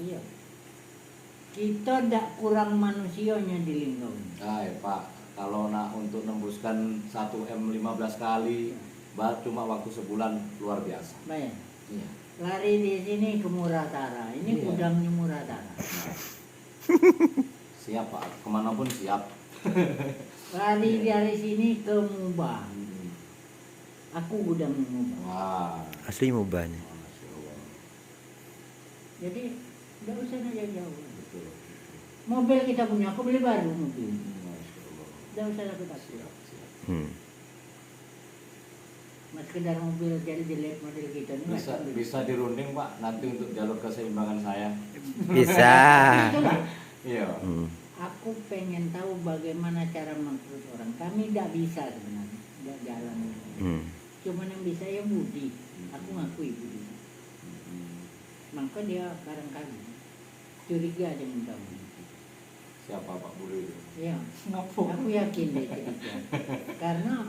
Iya. Kita ndak kurang manusianya di Linggau. Hai Pak, kalau untuk nembuskan 1M 15 kali, cuma waktu sebulan luar biasa. Bayang. Iya. Lari di sini ke Muratara. Ini Iya. gudangnya Muratara. Siap Pak, kemanapun siap. Lari dari sini ke Mubah. Aku gudang Mubah. Wah. Asli mubahnya. Masya Allah. Jadi nggak usah nanya jauh. Betul. Mobil kita punya, aku beli baru mobil. Masya Allah. Nggak usah takut takut. Siap, siap. Mas sekedar mobil jadi jelek model kita ini. Bisa dirunding Pak, nanti untuk jalur keseimbangan saya. Bisa. Itulah. Iya. Aku pengen tahu bagaimana cara mengurus orang. Kami tidak bisa sebenarnya, tidak jalan. Cuman yang bisa ya Budi. Aku ngakui Budi. Maka dia barangkali curiga dengan kamu. Siapa Pak Budi? Ya, aku yakin dia curiga. Karena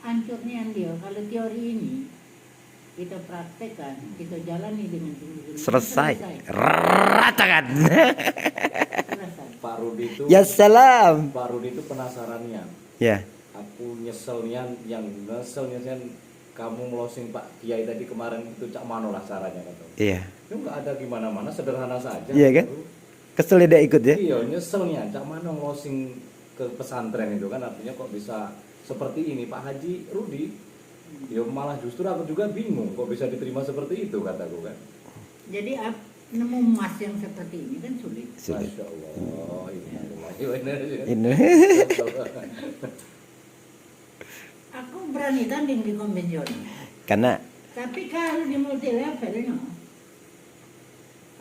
hancurnya dia kalau teori ini kita praktekkan, kita jalani dengan sungguh-sungguh. Selesai. Ratakan. Selesai. Pak Rudi itu. Ya salam. Pak Rudi itu penasarannya. Ya. Aku nyeselnya kamu ngelosing Pak Kiai tadi kemarin itu cak mano lah caranya kata. Iya. Itu nggak ada gimana-mana, sederhana saja. Iya kan? Kesel dia ikut ya? Iya, nyeselnya cak mano ngelosing ke pesantren itu kan, artinya kok bisa seperti ini Pak Haji Rudi. Ya malah justru aku juga bingung kok bisa diterima seperti itu kataku kan. Jadi nemu emas yang seperti ini kan sulit. Masya Allah. Ini. Aku berani tanding di konvensional. Karena Tapi kalau di multi levelnya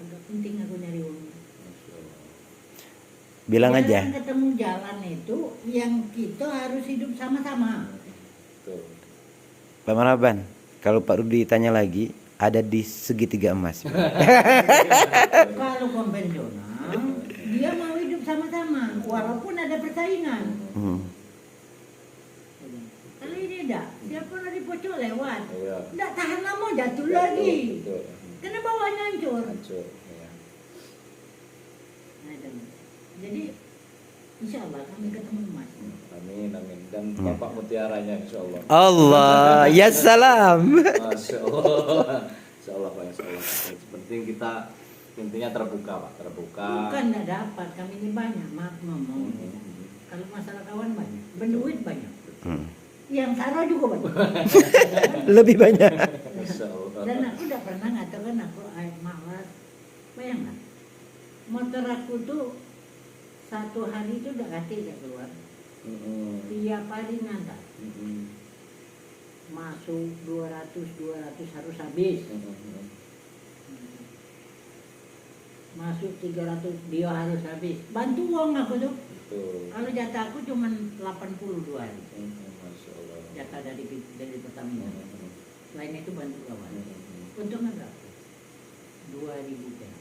agak penting aku nyari uang. bilang Jalan aja. Ketemu jalan itu yang kita harus hidup sama-sama. Betul. Pak Maraban, kalau Pak Rudi tanya lagi, ada di segitiga emas. Kalau konvensional, dia mau hidup sama-sama, walaupun ada persaingan. Kalau ini tidak, siapa lagi pocok lewat, Iya. tidak tahan lama jatuh Betul, lagi, betul. karena bawahnya hancur. Hancur. Iya. Nah, jadi, insya Allah kami ketemu emas. Amin, amin. Dan Bapak mutiaranya insya Allah. Allah, ya salam. Masya Allah. Insya Allah Pak, insya Allah. Yang penting kita intinya terbuka Pak, terbuka. Bukan tidak dapat, kami ini banyak, maaf ngomong. Kalau masalah kawan banyak, berduit banyak. Yang sarah juga banyak. Lebih banyak. Masya Allah. Dan aku tidak pernah ngatakan aku malas. Bayangkan, motor aku tuh satu hari itu udah ganti gak keluar. Tiap hari ngantar. Masuk 200 harus habis. Masuk 300 dia harus habis. Bantu uang aku tuh. Betul. Kalau jatah aku cuma 82 hari. Masya Allah. Jatah dari Pertamina. Lain itu bantu kawan. Untungnya berapa? 2.000 perak.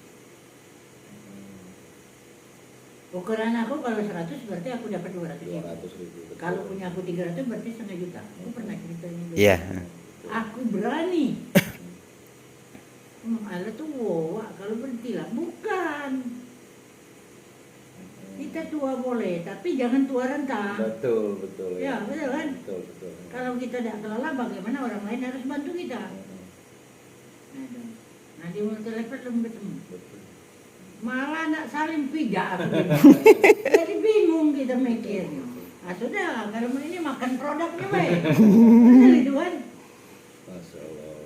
Ukuran aku kalau 100 berarti aku dapat 200.000. 200.000. Kalau punya aku 300 berarti 1,5 juta. Aku pernah cerita ini. Iya. Aku berani. Allah tuh wow, kalau berhenti lah. Bukan. Kita tua boleh, tapi jangan tua rentang. Betul, betul. Ya, betul kan? Betul, betul. Kalau kita tidak kelola, bagaimana orang lain harus bantu kita? Nah, di multi level belum ketemu. Betul. Malah nak saling pijak. Jadi bingung kita mikirnya. Ah sudah, kalau ini makan produknya baik. Benar itu kan? Masya Allah.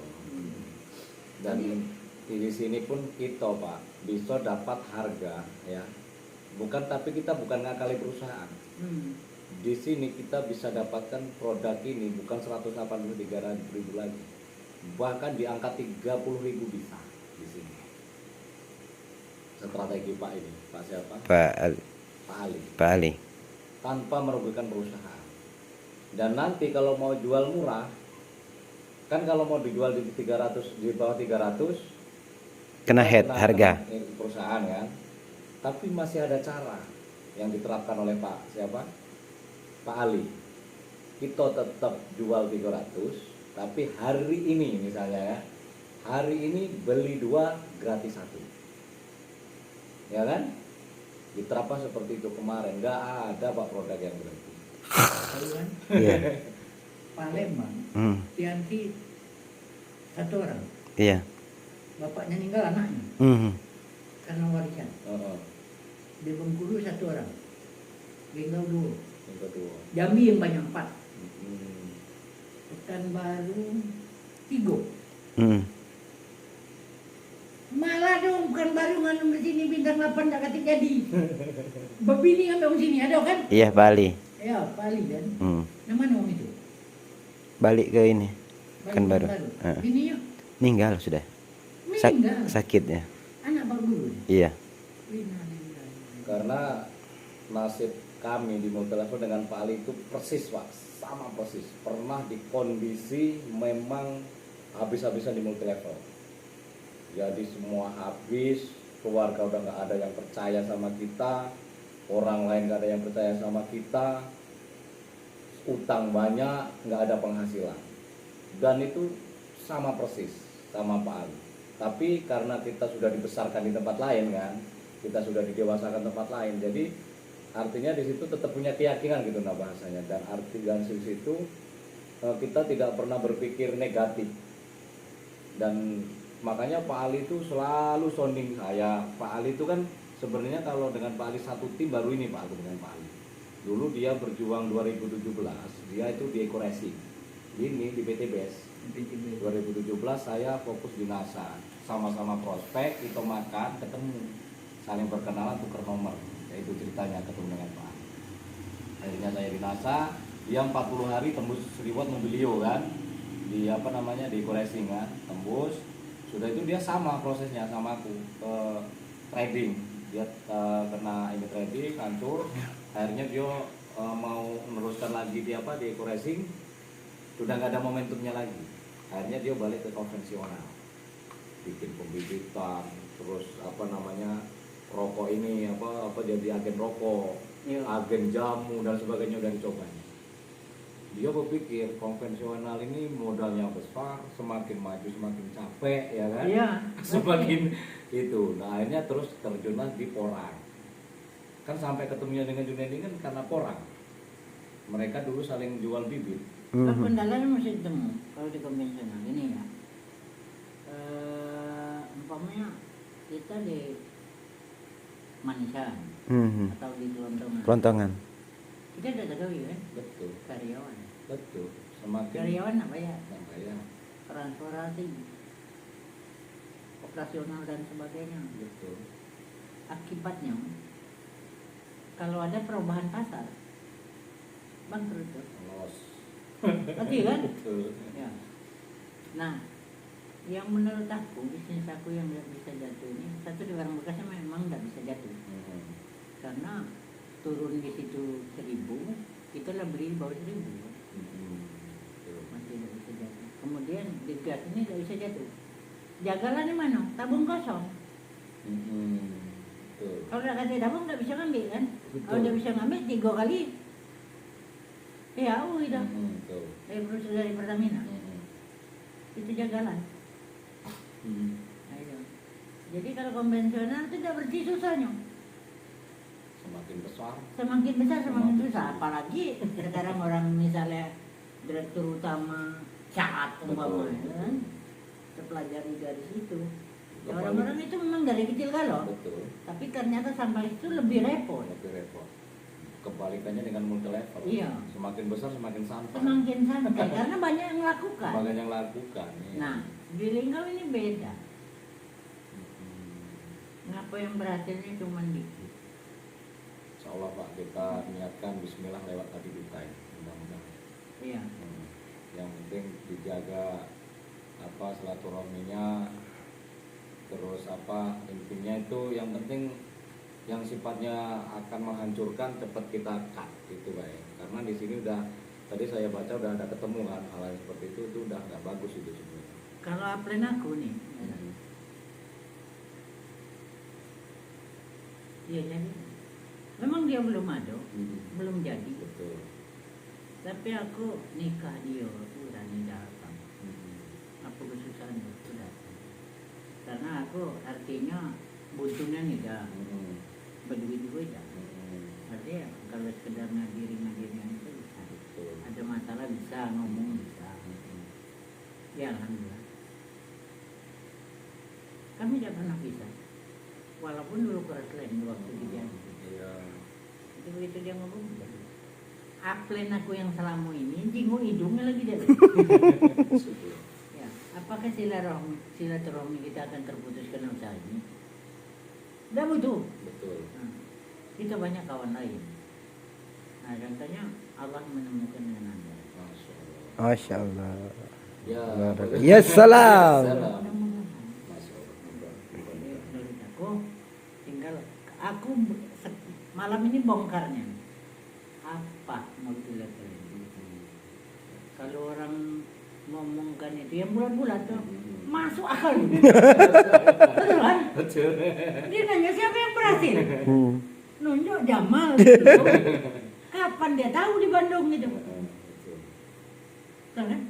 Dan di sini pun kita Pak bisa dapat harga ya. Tapi kita bukan ngakali perusahaan. Di sini kita bisa dapatkan produk ini bukan 183.000 lagi. Bahkan di angka 30.000 bisa di sini. Strategi Pak ini, Pak siapa? Pak Ali. Pak Ali. Tanpa merugikan perusahaan. Dan nanti kalau mau jual murah, kan kalau mau dijual di 300, di bawah 300 Kena head harga. Perusahaan kan. Tapi masih ada cara yang diterapkan oleh Pak siapa? Pak Ali. Kita tetap jual 300, tapi hari ini misalnya ya, hari ini beli 2 gratis 1. ya kan? Diterapkan seperti itu kemarin, nggak ada Pak produk yang berhenti. Tahu kan? Iya. Palembang, Hmm. Tianti satu orang, Iya. bapaknya meninggal anaknya Hmm. karena warisan. Heeh. Di Bengkulu satu orang, Linggau dua, Yang kedua. Jambi yang banyak 4, Hmm. Pekanbaru 3. Hmm. Malah dong bukan baru nganu sini bintang 8 tak katik jadi. Bebini ngambil sini ada kan? Iya, Bali. Ya, Bali kan. Hmm. Nama om itu. Balik ke ini. Kan baru. Bini yuk. Meninggal sudah. Meninggal. Sakit ya. Anak baru dulu. Iya. Karena nasib kami di multilevel dengan Pak Ali itu persis Pak, sama persis. Pernah di kondisi memang habis-habisan di multilevel. Jadi semua habis, keluarga udah nggak ada yang percaya sama kita, orang lain nggak ada yang percaya sama kita, utang banyak, nggak ada penghasilan. Dan itu sama persis sama Pak Ali. Tapi karena kita sudah dibesarkan di tempat lain kan, kita sudah didewasakan tempat lain, jadi artinya di situ tetap punya keyakinan gitu nah bahasanya. Dan arti dan di situ kita tidak pernah berpikir negatif. Dan makanya Pak Ali itu selalu sounding saya. Pak Ali itu kan sebenarnya kalau dengan Pak Ali satu tim baru ini Pak aku dengan Pak Ali. Dulu dia berjuang 2017, dia itu di Eko Racing. Ini di PTBS. 2017 saya fokus di NASA, sama-sama prospek, itu makan, ketemu, saling berkenalan, tukar nomor. Ya itu ceritanya ketemu dengan Pak. Akhirnya saya di NASA, dia 40 hari tembus reward Mobilio kan, di apa namanya di Eko Racing kan, tembus. Sudah itu dia sama prosesnya sama aku ke trading, dia kena ini trading hancur. Akhirnya dia mau meneruskan lagi di apa di Eko Racing, sudah nggak ada momentumnya lagi. Akhirnya dia balik ke konvensional, bikin pembibitan, terus apa namanya rokok ini apa jadi agen rokok, agen jamu dan sebagainya udah dicobanya. Dia berpikir konvensional ini modalnya besar, semakin maju semakin capek ya kan, Iya. semakin itu. Nah akhirnya terus terjunlah di porang. Kan sampai ketemunya dengan Junaidi kan karena porang. Mereka dulu saling jual bibit. Kendalanya masih ketemu kalau di konvensional ini ya. Umpamanya kita di Manisan atau di Kelontongan. Kelontongan. Kita udah tahu ya kan? Betul. Karyawan. Betul. Semakin Karyawan apa ya? ya, Transportasi, operasional dan sebagainya. betul. Akibatnya kalau ada perubahan pasar, bangkrut tuh. Los. Ngerti kan? Betul. Ya. Nah, yang menurut aku bisnis aku yang nggak bisa jatuh ini satu di barang bekasnya memang nggak bisa jatuh karena turun di situ 1.000, kita lah beli di bawah 1.000, masih nggak bisa jatuh. Kemudian di gas ini nggak bisa jatuh. Jagalah di mana? Tabung kosong. Betul. Kalau nggak kasih tabung nggak bisa ngambil kan? Betul. Kalau nggak bisa ngambil 3 kali, ya udah. Betul. Dari Pertamina itu jagalan. Nah, itu. Jadi kalau konvensional itu tidak bersih susahnya. Semakin besar. Semakin besar semakin susah. Apalagi sekarang orang misalnya direktur utama saat umpamanya kan, terpelajari dari situ. Ya, orang-orang itu memang dari kecil kalau, Betul. tapi ternyata sampai itu lebih repot. Lebih repot. Kebalikannya dengan multi level. Iya. Semakin besar semakin santai. Semakin santai karena banyak yang melakukan. Banyak yang lakukan. Iya. Nah, di Linggau ini beda. Ngapa yang berhasilnya cuma dikit? Insya Allah Pak, kita niatkan Bismillah lewat tadi kita ya, mudah-mudahan. Iya. Yang penting dijaga apa silaturahminya, terus apa intinya itu yang penting yang sifatnya akan menghancurkan cepat kita cut gitu Pak ya. Karena di sini udah tadi saya baca udah ada ketemu kan hal yang seperti itu udah nggak bagus itu sebenarnya. Kalau upline aku nih, iya jadi, memang dia belum ada, belum jadi. Betul. Tapi aku nikah dia, aku berani datang. Aku kesusahan aku datang. Karena aku artinya butuhnya nih dah begitu juga dah. Artinya kalau sekedar ngadirin itu bisa. Betul. Ada masalah bisa ngomong bisa. Ya alhamdulillah. Kami tidak pernah bisa. Walaupun dulu keras lain waktu di dia. Iya. Itu begitu dia ngomong. Aplen aku yang selama ini jinggung hidungnya lagi dia. Syukur. Ya, apakah silaturahmi kita akan terputus karena usaha ini? Tidak butuh. Betul. Nah, kita banyak kawan lain. Nah, contohnya Allah menemukan dengan Anda. Masya Allah. Masya Allah. Ya. Ya salam. Salam. Mudah-mudahan. Masya Allah. Dari aku tinggal aku malam ini bongkarnya. Apa motivasi kalian? Kalau orang ngomongkan itu yang bulat-bulat tuh masuk akal. Betul kan? Betul. Dia nanya siapa yang berhasil? Hmm. Nunjuk Jamal. Gitu. Kapan dia tahu di Bandung gitu? Betul. Betul kan?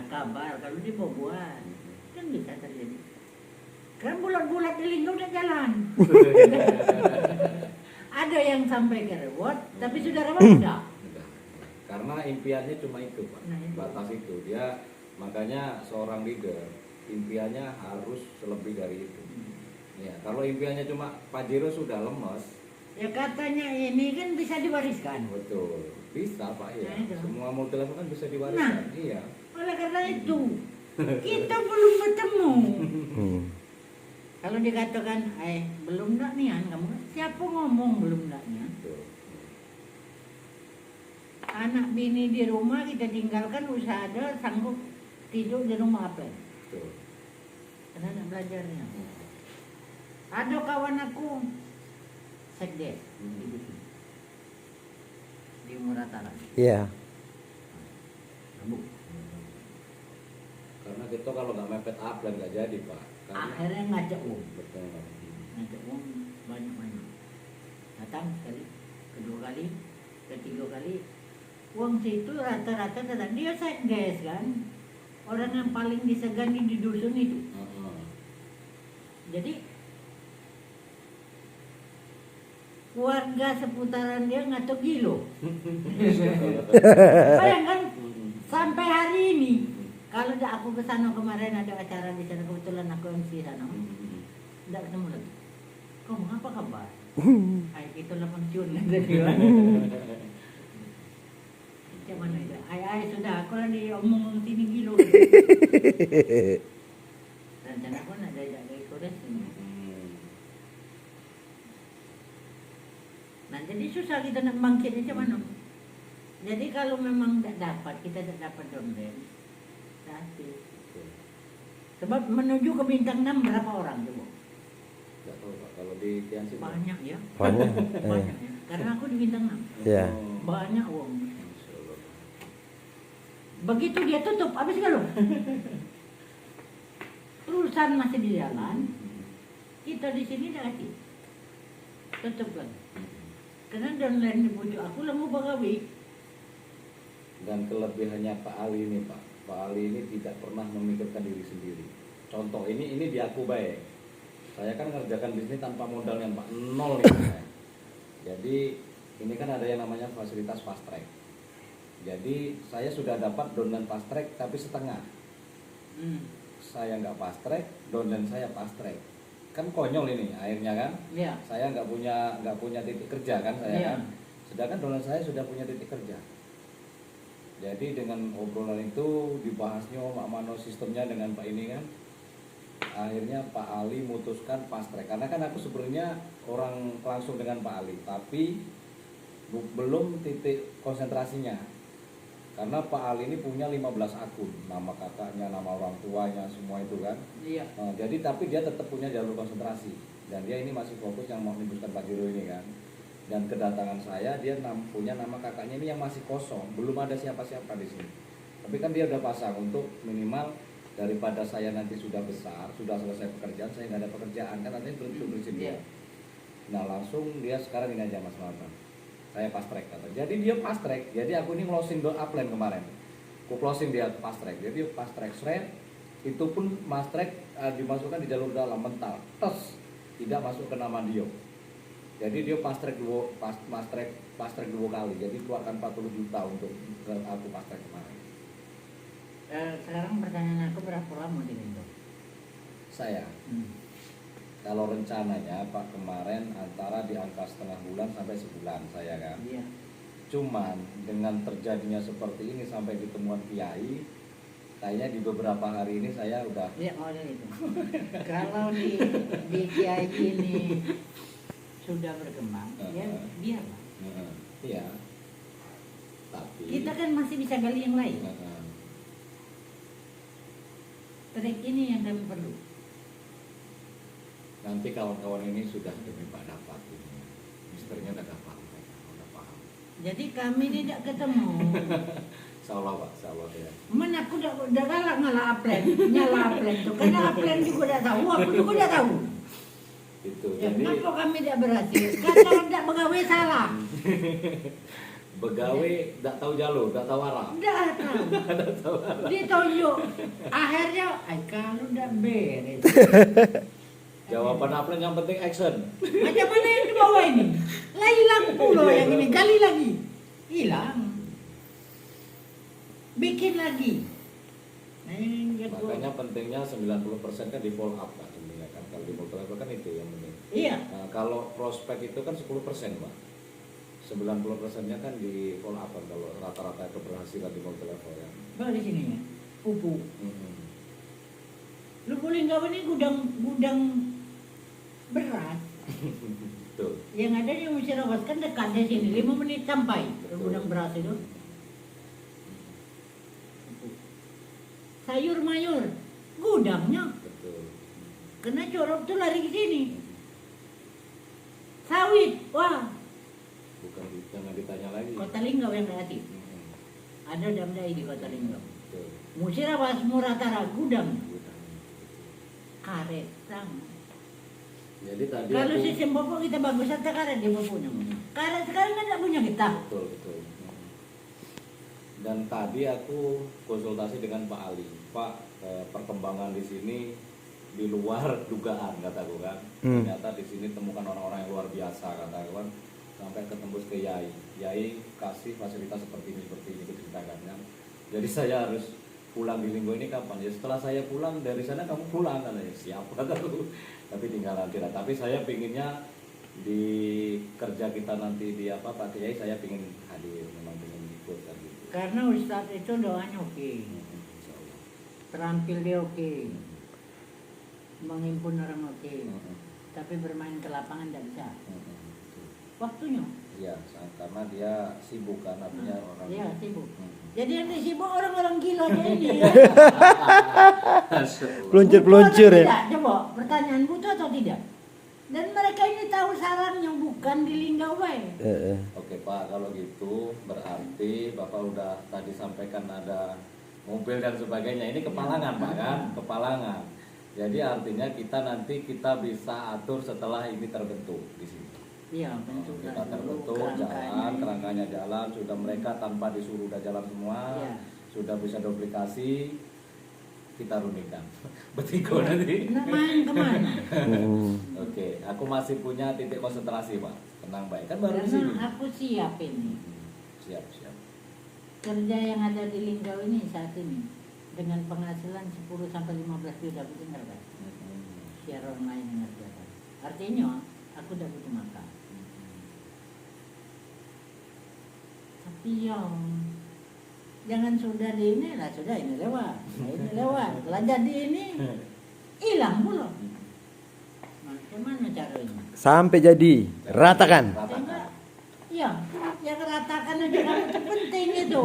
Kabar kalau dia mau buat kan bisa terjadi. Kan bulat-bulat di lingkup udah jalan. Ada yang sampai ke reward, tapi saudara mah enggak. Udah. Karena impiannya cuma itu, Pak. Nah, itu. Batas itu. Dia makanya seorang leader impiannya harus lebih dari itu. Ya, kalau impiannya cuma Pajero sudah lemes, Ya katanya ini kan bisa diwariskan. betul. Bisa, Pak, ya. Nah, itu. Semua multi level kan bisa diwariskan. Iya. Oleh karena itu kita belum bertemu. Hmm. Kalau dikatakan, belum enggak nih kamu, siapa ngomong belum enggak nih? Betul. Anak bini di rumah kita tinggalkan usaha ada sanggup tidur di rumah apa? Betul. Karena anak belajarnya. Ada kawan aku sekdes di Muratara. Iya. Rambut. Karena kita kalau nggak mepet upline nggak jadi, Pak. Karena Akhirnya ngajak betul. ngajak banyak-banyak. Datang sekali, kedua kali, ketiga kali. Uang situ rata-rata datang. Dia sekdes kan. Orang yang paling disegani di dusun itu. Jadi warga seputaran dia ngatok gilo. Bayangkan sampai hari ini kalau aku ke sana kemarin ada acara di sana kebetulan aku MC sana. Tidak ketemu lagi. Kamu apa kabar? Ay, itu lah pensiun kata dia. Macam mana itu? Ay, sudah aku lah diomong sini gilo. Rencana pun ada dari Korea sini. Nah jadi susah kita nak bangkit macam mana. Jadi kalau memang tidak dapat, kita tidak dapat download. Tapi sebab menuju ke bintang 6 berapa orang coba? Nggak tahu, Pak. Kalau di Tianjin Banyak ya. Banyak. Banyak ya. Karena aku di bintang 6. Iya. Banyak uang. Masya Allah. Begitu dia tutup, habis kalau perusahaan masih di jalan, kita di sini dah kasih tutup lagi. Karena downline di pojok aku lah mau bagawi. Dan kelebihannya Pak Ali ini, Pak. Pak Ali ini tidak pernah memikirkan diri sendiri. Contoh ini di aku baik. Saya kan ngerjakan bisnis tanpa modal yang Pak nol nih. Pak. Jadi ini kan ada yang namanya fasilitas fast track. Jadi saya sudah dapat downline fast track tapi setengah. Saya nggak fast track, downline saya fast track. Kan konyol ini akhirnya kan. Iya. Saya nggak punya titik kerja kan saya Iya. kan. Sedangkan downline saya sudah punya titik kerja. Jadi dengan obrolan itu dibahasnya Mak Mano sistemnya dengan Pak ini kan. Akhirnya Pak Ali memutuskan fast track. Karena kan aku sebenarnya orang langsung dengan Pak Ali, tapi belum titik konsentrasinya. Karena Pak Ali ini punya 15 akun, nama kakaknya, nama orang tuanya, semua itu kan. Iya. Nah, jadi tapi dia tetap punya jalur konsentrasi. Dan dia ini masih fokus yang mau menembuskan Pajero ini kan. Dan kedatangan saya dia punya nama kakaknya ini yang masih kosong, belum ada siapa-siapa di sini. Tapi kan dia udah pasang untuk minimal daripada saya nanti sudah besar, sudah selesai pekerjaan, saya nggak ada pekerjaan kan nanti belum berizin dia. Nah langsung dia sekarang ini aja Mas Marwan, saya fast track kata. Jadi dia fast track, jadi aku ini closing upline kemarin, aku closing dia fast track, jadi fast track shred, Itu pun Mas Trek dimasukkan di jalur dalam mental, tes, tidak masuk ke nama Dio. Jadi dia pas trek dua kali, jadi keluarkan 40 juta untuk aku pas trek kemarin. Sekarang pertanyaan aku, berapa lama di Indo? Saya, kalau rencananya Pak kemarin antara di angka setengah bulan sampai sebulan saya kan. Iya. Cuman dengan terjadinya seperti ini sampai ditemuan kiai, kayaknya di beberapa hari ini saya udah. Iya, model itu. Kalau di kiai ini sudah berkembang, ya biarlah. Iya. Tapi Kita kan masih bisa gali yang lain. Trek ini yang kami perlu. Nanti kawan-kawan ini sudah demi Pak dapat ini. Misternya udah dapat, udah paham. Jadi kami tidak ketemu. Insyaallah Pak, insyaallah ya. Mana aku udah galak ngalah aplen, nyala aplen tuh. Karena aplen juga udah tahu, aku juga udah tahu. Itu. Ya, Jadi kenapa kami tidak berhasil? Karena tidak pegawai salah. begawe tidak tahu jalur, tidak tahu arah. Tidak tahu. Ditunjuk. Akhirnya, kalau udah beres. Jawaban apa yang penting action. Macam mana yang di bawah ini? Lah hilang pulau yang ini, gali lagi. Hilang. Bikin lagi. Nah, ini yang Makanya pentingnya 90% kan di follow up Pak. Kan kalau di follow up kan itu yang penting. Iya. Nah, kalau prospek itu kan 10% Pak. 90%-nya kan di follow up kan kalau rata-rata keberhasilan di multi level ya. Baru di sini ya. Pupuk. Lu boleh nggak ini gudang beras. Betul. Yang ada di Musyarawat kan dekat di sini, 5 menit sampai ke Betul. gudang beras itu. Sayur mayur, gudangnya. Betul. Kena corok tuh lari ke sini. Sawit, wah. Bukan jangan ditanya lagi. Kota Linggau yang kreatif. Ada damdai di Kota Linggau. Betul. Musyarawat Muratara gudang Bukan. karet sama. Jadi tadi Kalau aku- sistem pupuk kita bagus saja karet dia punya. Karet sekarang kan tidak punya kita. betul. Dan tadi aku konsultasi dengan Pak Ali. Pak, perkembangan di sini di luar dugaan kataku kan. Ternyata di sini temukan orang-orang yang luar biasa kataku kan. Sampai ketembus ke Yai. Yai kasih fasilitas seperti ini diceritakan kan. Jadi saya harus pulang di Linggo ini kapan? Ya setelah saya pulang dari sana kamu pulang kan ya siap kataku. Tapi tinggal nanti lah. Tapi saya pinginnya di kerja kita nanti di apa Pak Kiai saya pingin hadir memang pingin ikut kan gitu. Karena Ustadz itu doanya oke, Insyaallah. terampil dia oke, menghimpun orang oke, tapi bermain ke lapangan tidak bisa. Waktunya. Iya, karena dia sibuk kan artinya orang. Iya sibuk. Hmm. Jadi yang disibuk orang-orang gila aja ini. Ya. Peluncur-peluncur Butuh atau ya. tidak? Coba pertanyaan butuh atau tidak? Dan mereka ini tahu sarangnya bukan di Linggau bae. Oke Pak, kalau gitu berarti Bapak udah tadi sampaikan ada mobil dan sebagainya. Ini kepalangan Pak kan? Kepalangan. Jadi artinya kita bisa atur setelah ini terbentuk di sini. Iya, bentuk Kita terbentuk, kerangkanya. jalan, kerangkanya jalan, sudah mereka tanpa disuruh udah jalan semua, Iya. sudah bisa duplikasi, kita rundingkan. Bertiga nanti. Nah, main kemana? Oke, aku masih punya titik konsentrasi Pak. Tenang baik, kan baru di Karena sini. aku siap ini. Siap. Kerja yang ada di Linggau ini saat ini dengan penghasilan 10 sampai 15 juta, benar kan? Biar orang lain yang ngerjakan. Artinya aku udah butuh makan. Tapi yang jangan sudah di ini lah, sudah ini lewat, nah, ini lewat. Lah jadi ini hilang pula. Macam mana caranya? Sampai jadi ratakan. Ratakan. Iya, ya ratakan aja kamu itu penting itu.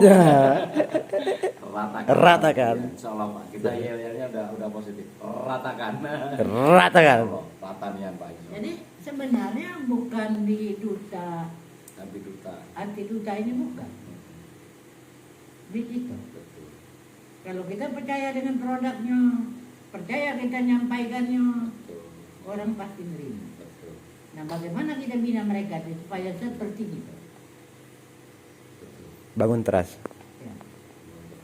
Ratakan. Insyaallah Pak, kita yel-yelnya udah positif. Ratakan. Ratakan. Ratanian Pak. Insyaallah. Jadi sebenarnya bukan di duta Tapi duta. anti duta ini bukan. Di situ. Betul. Kalau kita percaya dengan produknya, percaya kita nyampaikannya, Betul. orang pasti nerima. Betul. Nah, bagaimana kita bina mereka supaya seperti kita? Betul. Bangun trust. Ya.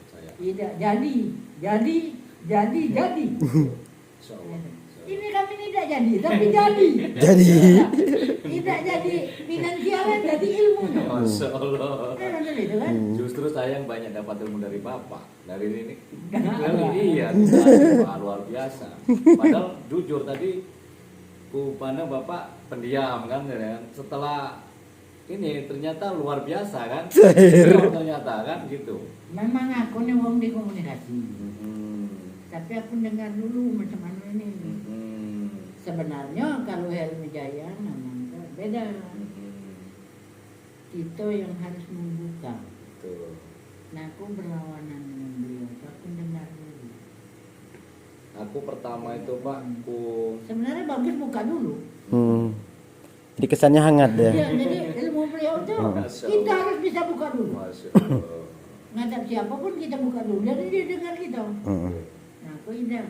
Percaya. Tidak jadi Jadi. Insya Allah. Ini kami tidak jadi, tapi jadi. Jadi. Tidak jadi finansialnya, jadi ilmunya. Masya Allah. Benar itu kan? Justru saya yang banyak dapat ilmu dari Bapak. Dari ini. Nah, Iya, Wah, luar biasa. Padahal jujur tadi Kupana Bapak pendiam kan, ya kan? Setelah ini ternyata luar biasa kan? Ternyata kan gitu. Memang aku nih wong di komunikasi. Hmm. Tapi aku dengar dulu macam mana ini. Hmm. Sebenarnya kalau Helmi Jaya memang beda. Itu yang harus membuka. Betul. Nah aku berlawanan dengan beliau. Aku dengar dulu. Aku pertama itu Pak, Sebenarnya bagus buka dulu. Jadi kesannya hangat ya. Ya, jadi ilmu beliau tuh Masya kita Allah. harus bisa buka dulu. Masya Allah. Ngadap siapapun kita buka dulu. Jadi dia dengar kita. Heeh. Nah aku indah.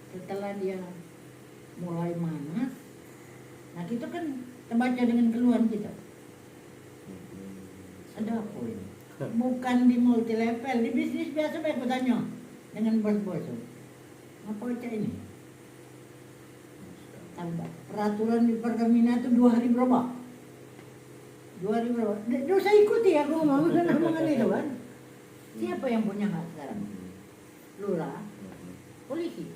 Setelah dia mulai manas, nah kita kan terbaca dengan keluhan kita. Ada apa ini? Bukan di multi level, di bisnis biasa baik aku tanya dengan bos-bos. Apa aja ini? Tahu tak? Peraturan di Pertamina itu 2 hari berapa? 2 hari berapa? Dosa ikuti aku ngomong itu kan. Siapa yang punya hak sekarang? Lurah, polisi.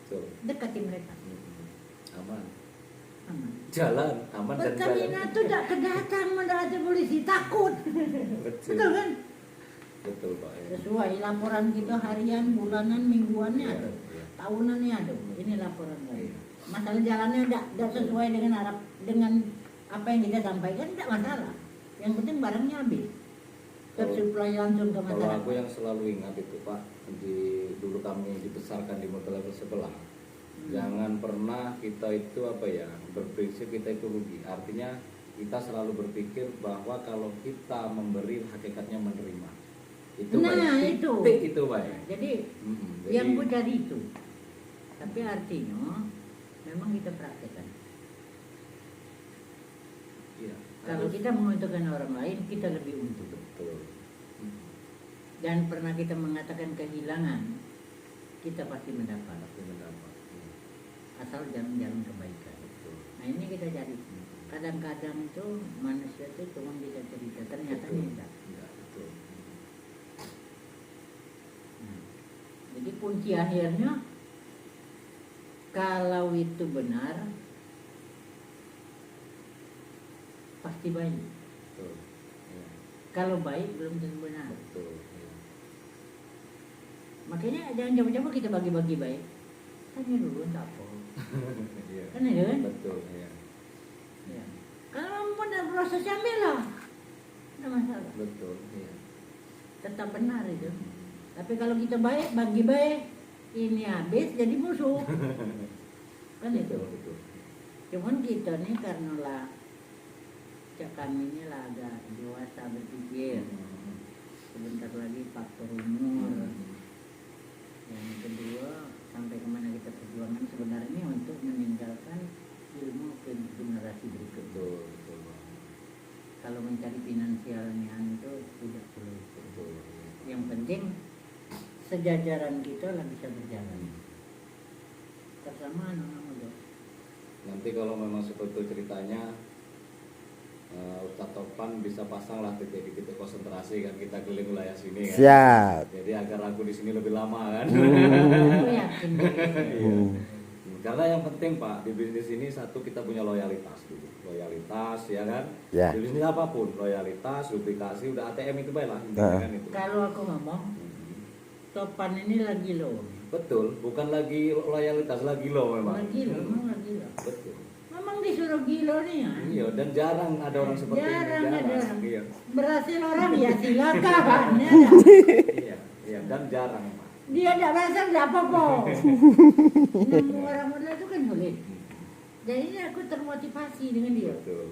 Betul. Dekati mereka. Aman. Aman. Jalan aman dan Pertamina jalan. itu tidak kedatang mendekati polisi, takut. Betul. Betul kan? Betul Pak. Ya. Sesuai laporan kita harian, bulanan, mingguannya Iya, ada. iya. Tahunannya ada. Ini laporan kami. Iya. Masalah jalannya tidak sesuai dengan dengan apa yang kita sampaikan, tidak masalah. Yang penting barangnya habis. Tersuplai langsung ke Kalau masyarakat. aku yang selalu ingat itu Pak, dulu kami dibesarkan di multilevel sebelah. Jangan pernah kita itu apa ya, berprinsip kita itu rugi. Artinya kita selalu berpikir bahwa kalau kita memberi hakikatnya menerima. Itu Nah, baik. itu. Itu baik. Jadi Jadi, yang ku cari itu. Tapi artinya memang kita praktekkan. iya, Kalau harus- kita menguntungkan orang lain, kita lebih untung. betul. Dan pernah kita mengatakan kehilangan, kita pasti mendapat. Pasti mendapat. Asal jalan-jalan kebaikan. Betul. Nah ini kita cari. Kadang-kadang itu manusia itu cuma bisa cerita, ternyata Betul. tidak. Iya, betul. Nah, jadi kunci akhirnya, kalau itu benar, pasti baik. Betul. Iya, Kalau baik belum tentu benar. betul. Iya. Makanya jangan coba-coba kita bagi-bagi baik. Tanya dulu tak apa. Iya. Kan ya kan? Betul. Iya. Ya. Kalau mampu dan proses ambillah. Tidak masalah. Betul. Iya. Tetap benar itu. Tapi kalau kita baik, bagi baik, ini habis jadi musuh. Kan itu. Betul. Betul. Cuman kita nih karena lah kami ini lah agak dewasa berpikir. Sebentar lagi faktor umur. Yang kedua, sampai kemana kita perjuangan sebenarnya untuk meninggalkan ilmu ke generasi berikut. Betul. Betul. Kalau mencari finansialnya itu tidak perlu. Betul. Yang penting sejajaran kita lah bisa berjalan. Bersama anak-anak muda. Nanti kalau memang seperti itu ceritanya, Ustadz Topan bisa pasang lah titik-titik konsentrasi kan, kita keliling wilayah sini kan. Siap. Jadi agar aku di sini lebih lama kan. Aku yakin deh. Iya. Karena yang penting Pak, di bisnis ini satu kita punya loyalitas dulu. Loyalitas ya kan. Ya. Di bisnis apapun, loyalitas, duplikasi, udah ATM itu baik lah. Nah. Kan itu. Kalau aku ngomong, Topan ini lagi loh. Betul, bukan lagi loyalitas, lagi lo memang. Lagi loh, memang lagi loh. Betul. Memang disuruh gilo nih ya. Iya, dan jarang ada orang seperti Jarang ini. ada. Iya. Berhasil orang ya silakan. Ya, Iya, iya, dan jarang Pak. dia tidak berhasil tidak apa-apa. Nemu orang muda itu kan sulit. Jadi ini aku termotivasi dengan dia. Betul.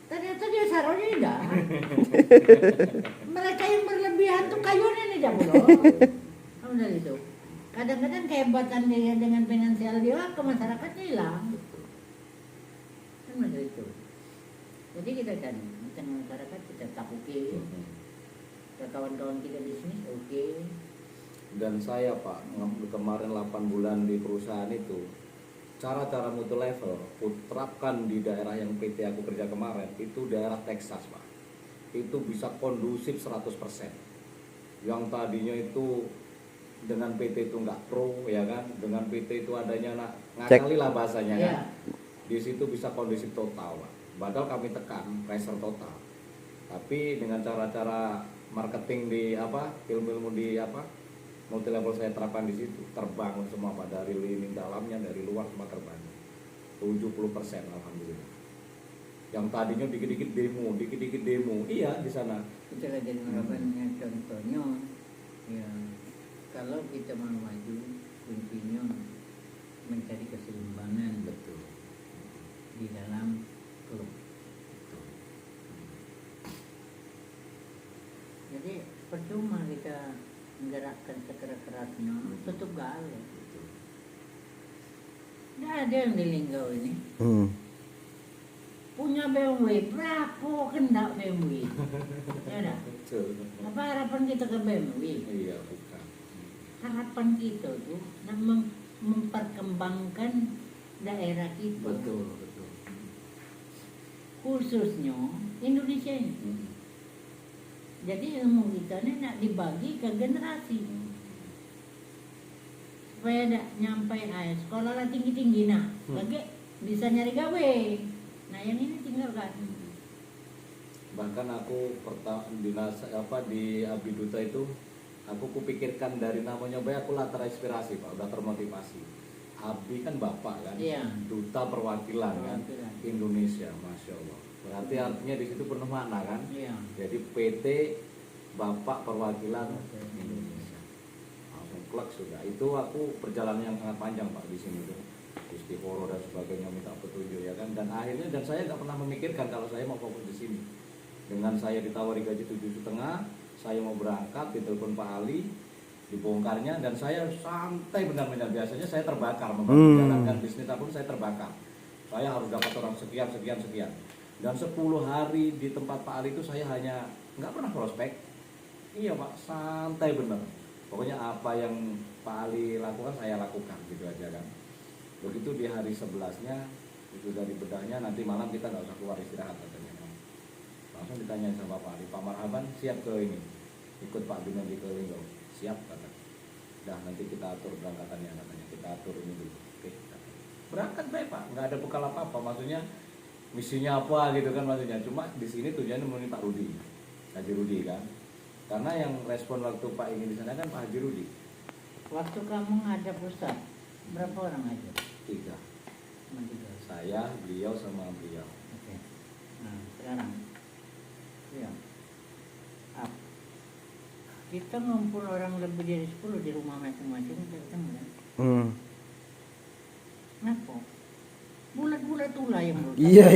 Ternyata dia saronya tidak. Mereka yang berlebihan tuh kayunya nih dah bro. Kamu dari itu. Kadang-kadang kehebatan dia dengan finansial dia ke masyarakatnya hilang. Kan dari itu. Jadi kita cari di tengah masyarakat kita tak oke. Ke kawan-kawan kita bisnis oke. Dan saya Pak, kemarin 8 bulan di perusahaan itu, cara-cara mutu level aku terapkan di daerah yang PT aku kerja kemarin, itu daerah Texas Pak. Itu bisa kondusif 100%. Yang tadinya itu dengan PT itu nggak pro ya kan, dengan PT itu adanya ngakali lah bahasanya kan. Iya. Di situ bisa kondusif total Pak. Padahal kami tekan pressure total. Tapi dengan cara-cara marketing di ilmu-ilmu di multi level saya terapkan di situ, terbangun semua Pak, dari lini dalamnya, dari luar semua terbangun 70% alhamdulillah. Yang tadinya dikit-dikit demo, iya di sana. Kita lagi harapannya contohnya ya, kalau kita mau maju kuncinya mencari keseimbangan Betul. di dalam klub. Jadi percuma kita menggerakkan sekeras-kerasnya, tutup galau. Nggak ada yang di Linggau ini punya BMW, berapa kendak BMW? Ya dah. Betul. Apa harapan kita ke BMW? Iya bukan. Harapan kita tuh memperkembangkan daerah kita, Betul. khususnya Indonesia ini. Jadi ilmu kita ini nak dibagi ke generasi supaya tidak nyampe sekolah lah tinggi-tinggi lagi bisa nyari gawe. Nah yang ini tinggal kan. Bahkan aku di Abiduta itu aku kupikirkan dari namanya Bay, aku latar inspirasi Pak, udah termotivasi. Abi kan bapak kan, Iya. duta perwakilan kan Indonesia, masya Allah. Berarti artinya di situ penuh makna kan. Iya. Jadi PT Bapak Perwakilan Indonesia. Langsung plek sudah. Itu aku perjalanan yang sangat panjang Pak di sini tuh. Istihoro dan sebagainya, minta petunjuk ya kan. Dan akhirnya saya nggak pernah memikirkan kalau saya mau fokus di sini. Dengan saya ditawari gaji 7,5, saya mau berangkat, ditelepon Pak Ali, dibongkarnya, dan saya santai benar-benar. Biasanya saya terbakar menjalankan bisnis apapun, saya terbakar. Saya harus dapat orang sekian. Dan 10 hari di tempat Pak Ali itu saya hanya nggak pernah prospek. Iya Pak, santai bener. Pokoknya apa yang Pak Ali lakukan saya lakukan gitu aja kan. Begitu di hari 11-nya sudah dibedahnya, nanti malam kita nggak usah keluar istirahat katanya. Langsung ditanya sama Pak Ali, Pak Marhaban siap ke ini, ikut Pak Binondi ke Linggau? Siap kata. Dah nanti kita atur berangkatannya katanya, kita atur ini dulu. Oke, berangkat baik Pak, nggak ada bekal apa-apa, maksudnya misinya apa gitu kan maksudnya. Cuma di sini tujuannya menemui Pak Rudi, Haji Rudi kan. Karena yang respon waktu Pak ini di sana kan Pak Haji Rudi. Waktu kamu ada pusat, berapa orang aja? 3. Cuma 3. Saya, beliau sama beliau. Oke. Nah sekarang, ya, kita ngumpul orang lebih dari 10 di rumah masing-masing, kita ketemu kan? Kenapa? Bulat-bulat tulah yang menurut Iya.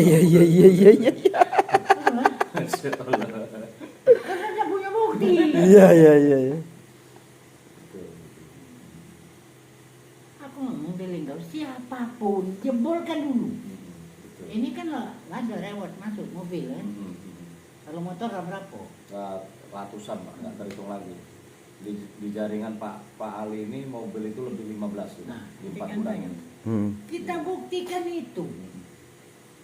karena dia punya bukti. Iya. Aku ngomong di Linggau, siapapun jebolkan dulu. Ini kan ada reward masuk mobil kan. Kalau motor berapa? Ratusan Pak, nggak terhitung lagi. Di jaringan Pak Ali ini mobil itu lebih 15 gitu. Nah, Di ini 4 kan bulan. banyak. Kita buktikan itu.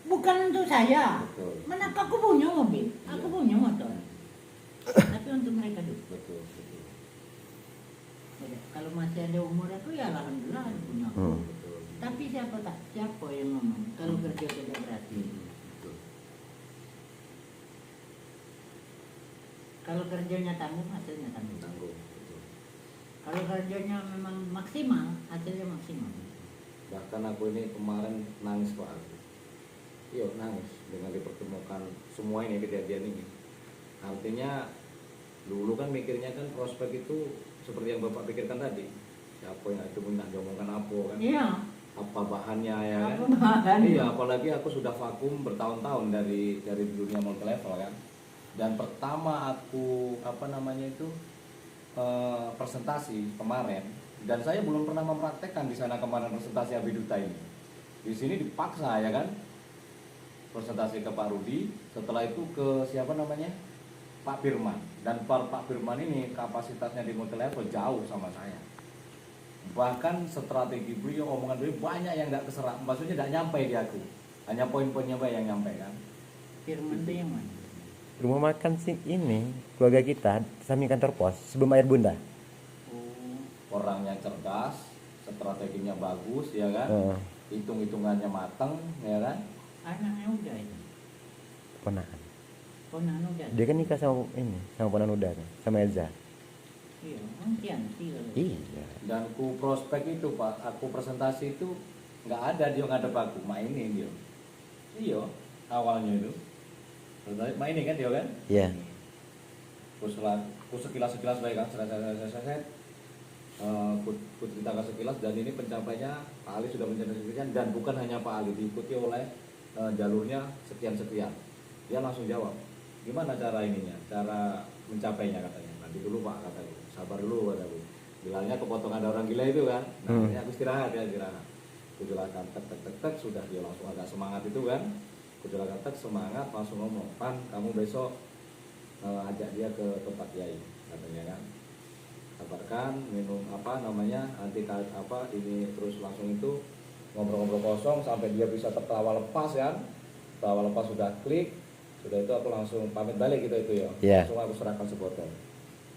Bukan untuk saya. Betul. Mana aku punya mobil, aku Iya. punya motor. Tapi untuk mereka dulu. Betul. Ya, kalau masih ada umur aku ya alhamdulillah punya aku. Betul. Tapi siapa yang ngomong kalau kerja tidak berhasil? Betul. Kalau kerjanya tanggung, hasilnya tanggung. Tanggung. Betul. Kalau kerjanya memang maksimal, hasilnya maksimal. Bahkan aku ini kemarin nangis Pak Ali. Iya nangis dengan dipertemukan semua ini kejadian ini. Artinya dulu kan mikirnya kan prospek itu seperti yang Bapak pikirkan tadi. Siapa yang itu minta diomongkan apa kan? Iya. Apa bahannya ya kan? Apa bahannya? Iya, apalagi aku sudah vakum bertahun-tahun dari dunia multi level kan. Dan pertama aku presentasi kemarin, dan saya belum pernah mempraktekkan di sana kemarin presentasi Abiduta ini. Di sini dipaksa ya kan, presentasi ke Pak Rudi, setelah itu ke siapa namanya, Pak Firman. Dan Pak Firman ini kapasitasnya di multilevel jauh sama saya. Bahkan strategi beliau, omongan beliau banyak yang nggak keserap, maksudnya nggak nyampe di aku, hanya poin-poinnya Pak yang nyampe kan. Firman itu yang mana? Rumah makan sih ini keluarga kita samping kantor pos sebelum air bunda. Oh, Orangnya cerdas, strateginya bagus ya kan, hitung-hitungannya mateng ya kan. anaknya udah itu. Ponakan. Ponakan udah. Dia kan nikah sama ini, sama ponakan udah kan, sama Elza. Iya, nanti kalau. Iya. Dan ku prospek itu Pak, aku presentasi itu nggak ada dia ngadep aku, mainin dia. Iya, awalnya itu. Mainin kan dia kan? Iya. Ku sekilas baik kan, saya ku ceritakan sekilas, dan ini pencapaiannya Pak Ali sudah mencapai sekian, dan bukan hanya Pak Ali, diikuti oleh jalurnya sekian. Dia langsung jawab, gimana cara ininya, cara mencapainya katanya. Nanti dulu Pak kataku, sabar dulu kataku. Bilangnya kepotongan ada orang gila itu kan. Nah, ini aku istirahat. Aku jelaskan tek sudah dia langsung agak semangat itu kan. Aku jelaskan semangat langsung ngomong, Pan kamu besok ajak dia ke tempat kiai katanya kan. Sabarkan minum nanti ini terus langsung itu ngobrol-ngobrol kosong sampai dia bisa tertawa lepas kan. Tertawa lepas sudah klik. Sudah itu aku langsung pamit balik gitu ya. Yeah. Langsung aku serahkan sebotol.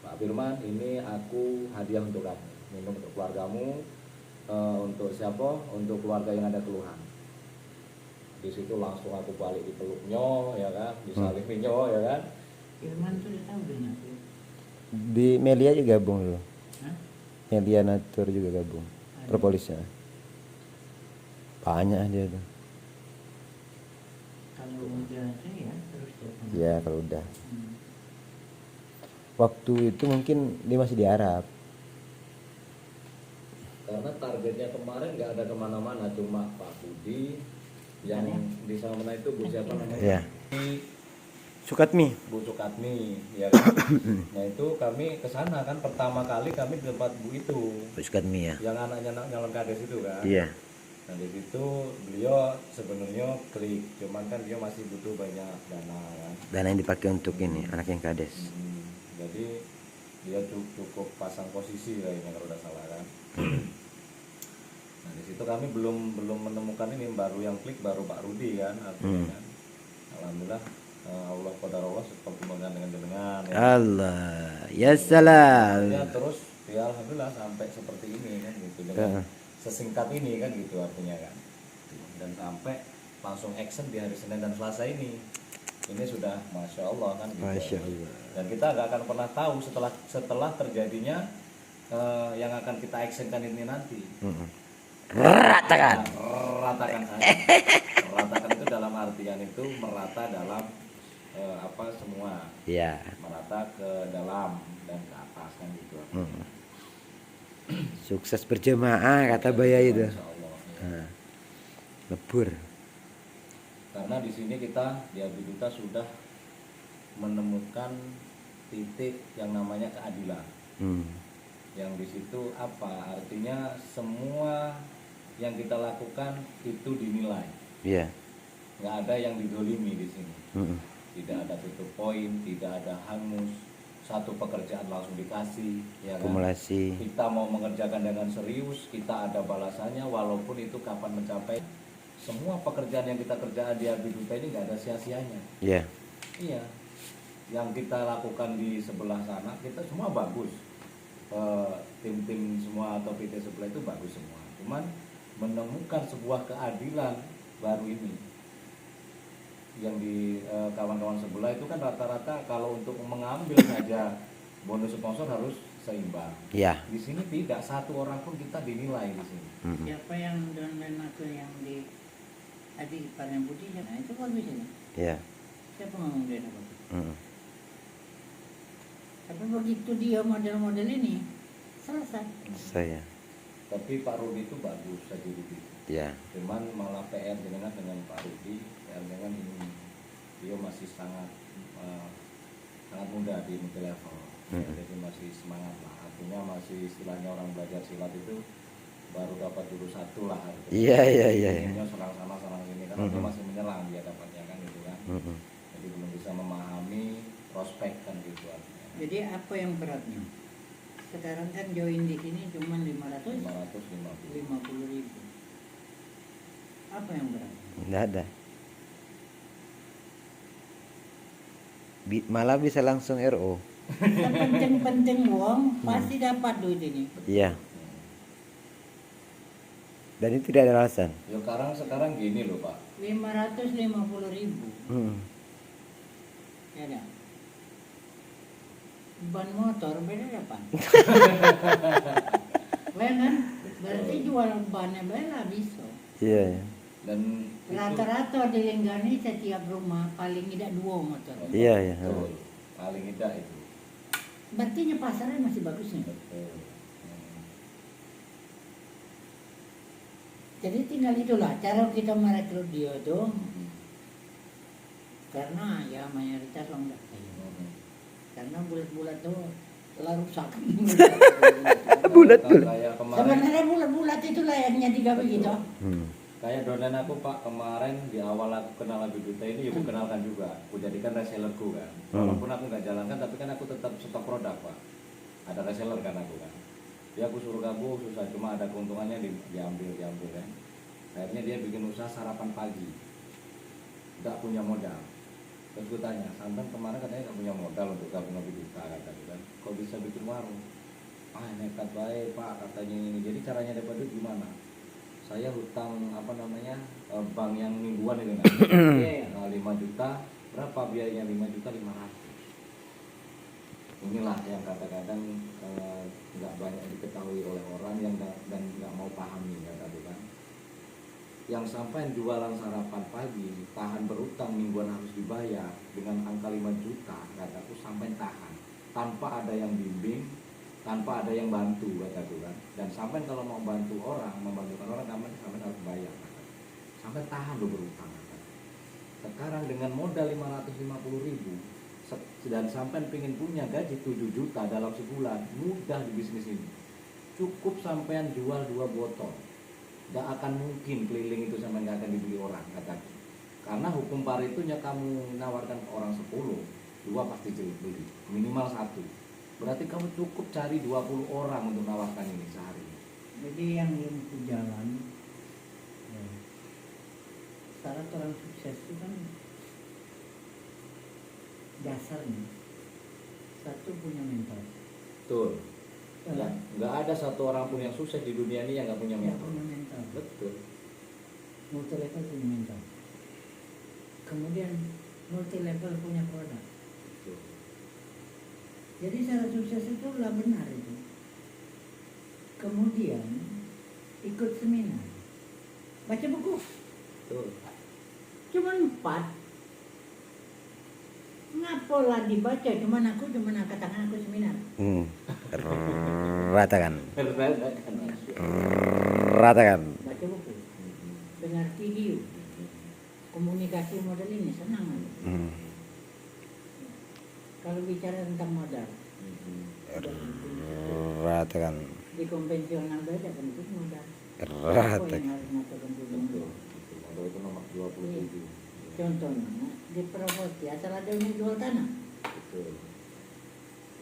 Pak Firman, ini aku hadiah untuk kamu, minum untuk keluargamu, untuk siapa? Untuk keluarga yang ada keluhan. Di situ langsung aku balik dipeluknya, ya kan, disaliminnya, ya kan. Firman tuh udah tahu dengan aku. Di Melia juga gabung dulu. Hah? Melia Natur juga gabung. Ada. Propolisnya. Banyak dia tuh. Kalau udah itu ya terus telepon. Ya kalau udah. Hmm. Waktu itu mungkin dia masih di Arab. Karena targetnya kemarin nggak ada kemana-mana, cuma Pak Budi yang di sana itu Bu siapa namanya? Iya. Sukatmi. Bu Sukatmi, ya kan. Nah itu kami ke sana kan, pertama kali kami di tempat Bu itu, Sukatmi ya. yang anaknya nyalon kades itu kan. Iya. Nah di situ beliau sebenarnya klik, cuman kan dia masih butuh banyak dana kan. Dana yang dipakai untuk ini anak yang kades. Jadi dia cukup pasang posisi kayaknya kalau udah salah kan. Nah di situ kami belum menemukan ini, baru yang klik baru Pak Rudi kan, artinya kan. Alhamdulillah Allah qadarullah seperti dengan ya. Allah ya salam. Ya, terus ya alhamdulillah sampai seperti ini kan gitu, dengan sesingkat ini kan gitu artinya kan. Dan sampai langsung action di hari Senin dan Selasa ini sudah masya Allah kan gitu. Masya Allah. Dan kita nggak akan pernah tahu setelah terjadinya yang akan kita actionkan ini nanti. Ratakan. Ratakan itu dalam artian itu merata dalam semua. Iya. Merata ke dalam dan ke atas kan gitu. Sukses berjemaah kata Baya itu. Insya Allah, ya. Lebur. Karena di sini kita di Abidita sudah menemukan titik yang namanya keadilan. Yang di situ apa artinya, semua yang kita lakukan itu dinilai. Iya. Nggak ada yang didolimi di sini. Tidak ada tutup poin, tidak ada hangus. Satu pekerjaan langsung dikasih, ya kan? Akumulasi. Kita mau mengerjakan dengan serius, kita ada balasannya, walaupun itu kapan mencapai. Semua pekerjaan yang kita kerjakan di Abidita ini nggak ada sia-sianya. Iya. Iya. Yang kita lakukan di sebelah sana, kita semua bagus. Tim-tim semua atau PT sebelah itu bagus semua. Cuman menemukan sebuah keadilan baru ini. Yang di kawan-kawan sebelah itu kan rata-rata kalau untuk mengambil saja bonus sponsor harus seimbang. Iya. Di sini tidak satu orang pun kita dinilai di sini. Siapa yang downline aku yang di adik iparnya Budi, nah itu bagus ini. Iya. Siapa ngomong dia apa? Tapi begitu dia model-model ini selesai. Saya. Tapi Pak Rudi itu bagus saja gitu. Iya. Cuman malah PR dengan Pak Rudi, PR dengan ini dia masih sangat muda di multilevel. Jadi masih semangat lah. Artinya masih istilahnya orang belajar silat itu baru dapat jurus satu lah. Iya. Ini serang sana serang sini kan, dia masih menyerang dia dapatnya kan gitu kan. Jadi belum bisa memahami prospek kan gitu. Jadi apa yang beratnya? Sekarang kan join di sini cuma 550 550. ribu. Apa yang berat? Nggak ada. Malah bisa langsung RO. Sepenting-penting wong pasti dapat duit ini. Iya. Dan itu tidak ada alasan. Ya sekarang gini loh Pak. 550 ribu. Ya dah. Ban motor beda apa? Kan? Berarti jual bannya bela bisa. Iya. Dan Rata-rata di Lenggani setiap rumah paling tidak 2 motor. Iya, iya. betul. Paling tidak itu. Berarti pasarnya masih bagus nih. Betul. Jadi tinggal itulah cara kita merekrut dia tuh. Karena ya mayoritas orang nggak kaya. Karena bulat-bulat tuh telah rusak. Bulat. Kayak kemarin. Sebenarnya bulat-bulat itu layaknya 3 begitu. Kayak donen aku Pak kemarin di awal aku kenal Habib Duta ini, aku kenalkan juga. Aku jadikan resellerku kan. Walaupun aku nggak jalankan, tapi kan aku tetap stok produk Pak. Ada reseller kan aku kan. Dia aku suruh gabung susah, cuma ada keuntungannya diambil kan. Akhirnya dia bikin usaha sarapan pagi. Nggak punya modal. Terus gue tanya, Santan kemarin katanya nggak punya modal untuk gabung Habib Duta kata kan. Kok bisa bikin warung? Ah nekat baik Pak katanya ini. Jadi caranya dapat duit gimana? Saya hutang bank yang mingguan itu kan. 5 juta, berapa biayanya? 5 juta 500. Inilah yang kadang-kadang nggak banyak diketahui oleh orang yang dan nggak mau pahami kata kan. Yang sampai jualan sarapan pagi, tahan berutang mingguan harus dibayar dengan angka 5 juta, kataku sampai tahan tanpa ada yang bimbing, tanpa ada yang bantu kataku kan. Dan sampai kalau mau bantu orang, membantukan orang sampai harus bayar kataku. Sampai tahan lo berutang kataku. Sekarang dengan modal 550 ribu dan sampai pengen punya gaji 7 juta dalam sebulan, mudah di bisnis ini. Cukup sampean jual 2 botol, gak akan mungkin keliling itu sampai gak akan dibeli orang kataku. Karena hukum Paretonya kamu nawarkan ke orang 10, 2 pasti beli, minimal 1. Berarti kamu cukup cari 20 orang untuk nawarkan ini sehari. Jadi yang belum jalan, syarat orang sukses itu kan dasarnya satu punya mentor. Betul. Nggak ada satu orang pun yang sukses di dunia ini yang nggak punya mentor. Betul. Multi level punya mentor. Kemudian multi level punya produk. Betul. Jadi syarat sukses itu lah benar itu. Kemudian ikut seminar, baca buku. Betul. Cuman 4. Ngapalah dibaca? Cuman angkat tangan aku seminar. Ratakan. Ratakan. Baca buku, dengar video, komunikasi model ini senang. Kalau bicara tentang modal, Ratakan. di konvensional beda penting modal. Apa Ratakan. yang harus melakukan dulu? Modal itu nomor 27. Contohnya di properti asal ada yang jual tanah, Betul.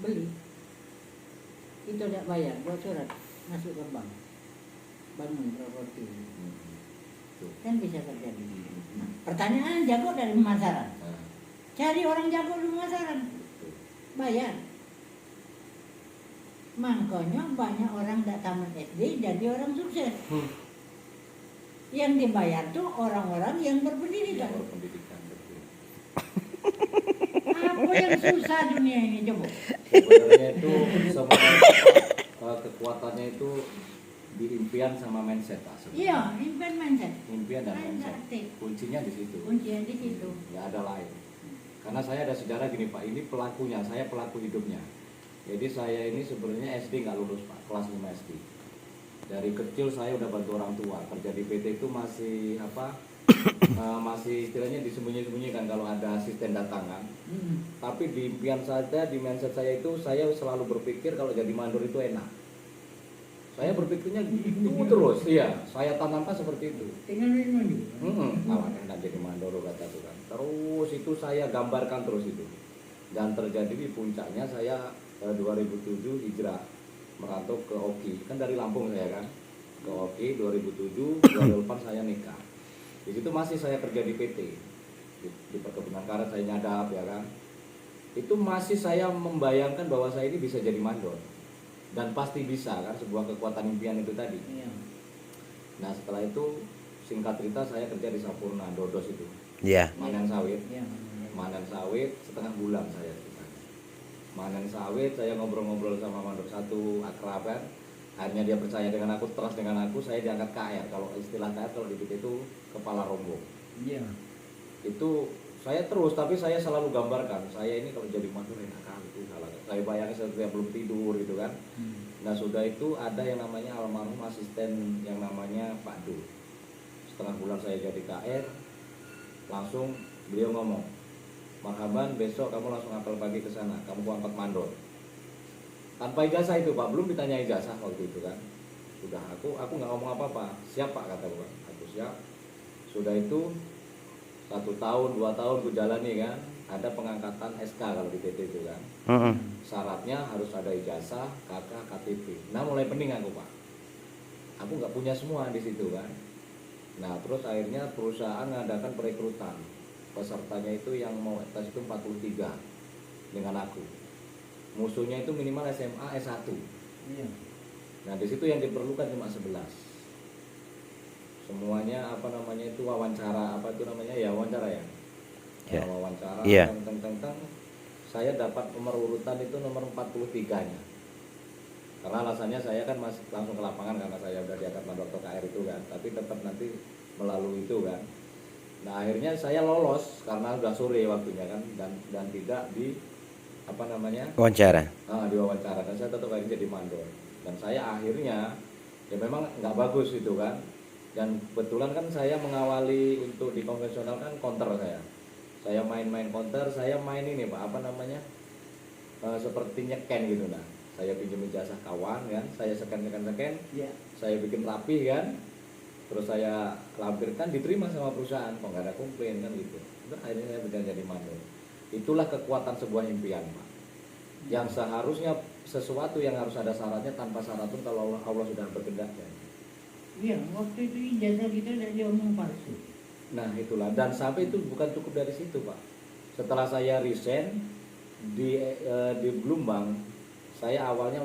beli, itu tidak bayar, buat surat masuk ke bank, bangun properti, Betul. kan bisa terjadi. Nah, pertanyaan jago dari pemasaran, Nah, cari orang jago di pemasaran, betul. bayar. Makanya banyak orang tidak tamat SD jadi orang sukses. Yang dibayar tuh orang-orang yang berpendidikan. Pendidikan betul. Apa yang susah dunia ini coba? Sebenarnya itu semua kekuatannya itu di impian sama mindset Pak. Sebenarnya. Iya, impian mindset. Impian dan mindset. Mindset. Kuncinya di situ. Kuncinya di situ. Nggak ada lain. Karena saya ada sejarah gini Pak, ini pelakunya, saya pelaku hidupnya. Jadi saya ini sebenarnya SD nggak lulus Pak, kelas 5 SD. Dari kecil saya udah bantu orang tua, kerja di PT itu masih masih istilahnya disembunyi-sembunyikan kalau ada asisten datangan. Tapi di impian saya, di mindset saya itu saya selalu berpikir kalau jadi mandor itu enak. Saya berpikirnya gitu terus, iya. Saya tanamkan seperti itu. Tinggal minum. Kalau enak jadi mandor kata Tuhan. Terus itu saya gambarkan terus itu. Dan terjadi di puncaknya saya 2007 hijrah merantau ke Oki, kan dari Lampung saya kan ke Oki 2007, 2008 saya nikah. Di situ masih saya kerja di PT di perkebunan karet, saya nyadap ya kan. Itu masih saya membayangkan bahwa saya ini bisa jadi mandor dan pasti bisa kan, sebuah kekuatan impian itu tadi. Iya. Nah setelah itu singkat cerita saya kerja di Sampurna Dodos itu, Iya. manen sawit. Iya. Manen sawit setengah bulan saya di sana. Manen sawit, saya ngobrol-ngobrol sama mandor satu akrab kan. Akhirnya dia percaya dengan aku, trust dengan aku, saya diangkat KR. Kalau istilah KR kalau di PT itu kepala rombong. Iya. Itu saya terus, tapi saya selalu gambarkan, saya ini kalau jadi mandor enak kali itu salah. Saya bayangin saya belum tidur gitu kan. Nah sudah itu ada yang namanya almarhum asisten yang namanya Pak Dul. Setengah bulan saya jadi KR, langsung beliau ngomong, marhaban, besok kamu langsung apel pagi ke sana, kamu angkat mandor. Tanpa ijazah itu Pak, belum ditanya ijazah waktu itu kan. Sudah aku nggak ngomong apa-apa. Siap Pak, kata Pak. Aku siap. Sudah itu 1 tahun 2 tahun ku jalani kan. Ada pengangkatan SK kalau di PT itu kan. Syaratnya harus ada ijazah, KK, KTP. Nah mulai pening aku Pak. Aku nggak punya semua di situ kan. Nah terus akhirnya perusahaan mengadakan perekrutan. Pesertanya itu yang mau tes itu 43 dengan aku. Musuhnya itu minimal SMA S1. Iya. Nah di situ yang diperlukan cuma 11. Semuanya apa namanya itu wawancara, apa itu namanya ya wawancara ya. Ya. Wawancara Iya. tentang saya dapat nomor urutan itu nomor 43-nya. Karena alasannya saya kan masih langsung ke lapangan karena saya udah diangkat mandor KR itu kan, tapi tetap nanti melalui itu kan. Nah akhirnya saya lolos karena udah sore waktunya kan, dan tidak di apa namanya Wawancara. diwawancara, dan saya tetap akhirnya jadi mandor. Dan saya akhirnya ya memang nggak bagus itu kan, dan kebetulan kan saya mengawali untuk di konvensional kan counter saya main counter, saya main ini Pak apa namanya seperti nyeken gitu. Nah saya pinjam ijazah kawan kan, saya scan Iya. saya bikin rapi kan, terus saya lampirkan, diterima sama perusahaan, kok nggak ada komplain kan gitu. Terus akhirnya saya benar jadi mandor. Itulah kekuatan sebuah impian Pak, yang seharusnya sesuatu yang harus ada syaratnya, tanpa syarat pun kalau Allah sudah berkehendak ya. Iya, waktu itu ijazah kita dari omong palsu. Nah itulah, dan sampai itu bukan cukup dari situ Pak. Setelah saya resign di Blumbang, saya awalnya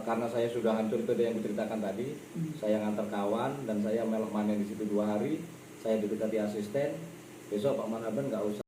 karena saya sudah hancur itu yang diceritakan tadi, saya ngantar kawan dan saya melok manen di situ 2 hari, saya didekati asisten, besok Pak Marhaban nggak usah